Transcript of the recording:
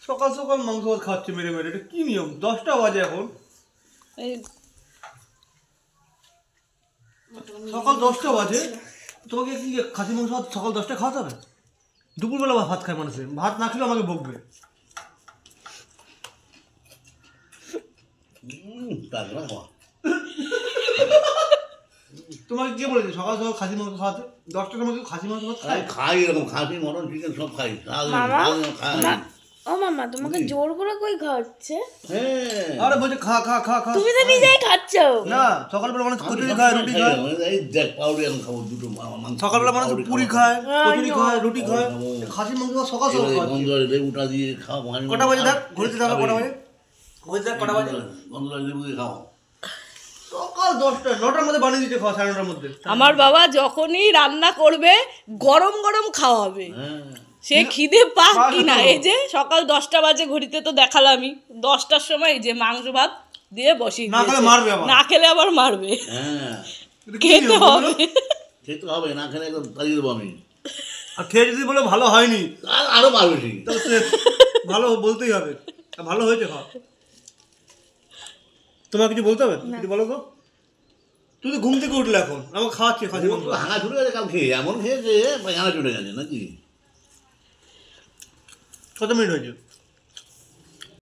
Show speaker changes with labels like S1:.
S1: সকাল সকাল মাংস ভাত খাচ্ছে মেরে মেরে, এটা কি নিয়ম? 10টা বাজে এখন, সকাল 10টা বাজে। তোমাকে কি খাসি মাংস ভাত সকাল 10টায় খাওয়াতে হবে? দুপুরবেলা ভাত খায় মানুষে, ভাত না খেলে আমাকে বকবে। তোমাকে কে বলেছে সকাল সকাল খাসি মাংস খাওয়াতে? 10টার সময় খাসি মাংস ভাত খায়?
S2: খাই, এরকম খাসি মটন চিকেন সব খাই।
S3: ও মামা তোমাকে জোর করে কই খাওয়াচ্ছে?
S1: আরে বলছে খা খা খা খা।
S3: তুমি তো নিজেই খাচ্ছ
S1: না, সকালবেলা মানুষ কচুরি খায়, রুটি খায়।
S2: এই দেখ পাউরি আমি খাবো দুটো মাংস।
S1: সকালবেলা মানুষ পুরি খায়, কচুরি খায়, রুটি খায়। খাসি মাংস সকাল সকাল খায়।
S2: বন্ধুরা লেবুটা দিয়ে খাও।
S1: কটা বাজে দেখ, ঘড়িতে দেখো কটা বাজে। ঘড়িতে দেখ কটা বাজে।
S2: বন্ধুরা লেবু দিয়ে খাও।
S1: সকাল 10টা, 9টার মধ্যে বানিয়ে দিতে খাওয়া, 9:30টার মধ্যে।
S3: আমার বাবা যখনই রান্না করবে গরম গরম খাওয়াবে, সে খিদে পাক কিনা। এই যে সকাল 10টা বাজে, ঘড়িতে তো দেখালামই, 10টার সময় এই যে মাংস ভাত দিয়ে বসিয়ে
S1: না খেলে মারবে আবার।
S3: না খেলে আবার মারবে।
S1: এটা কি
S3: খেতে
S1: নিয়ম বলো?
S3: হবে,
S2: খেতে হবে, না খেলে একদম তাড়িয়ে দেবো আমি।
S1: আর খেয়ে যদি বলে ভালো হয়নি,
S2: আরো মারবে ঠিক।
S1: তাহলে ভালো বলতেই হবে, ভালো হয়েছে খাওয়া। তোমার কিছু বলতে হবে? কিছু বলো তো। তুই তো ঘুম থেকে উঠলে এখন, আমাকে খাওয়াচ্ছে খাসি মাংস।
S2: ভাঙা ছুটে গেছে কাল খেয়ে, এমন খেয়েছে পায়খানা ছুটে গেছে নাকি।
S1: কত মিনিট হয়েছে?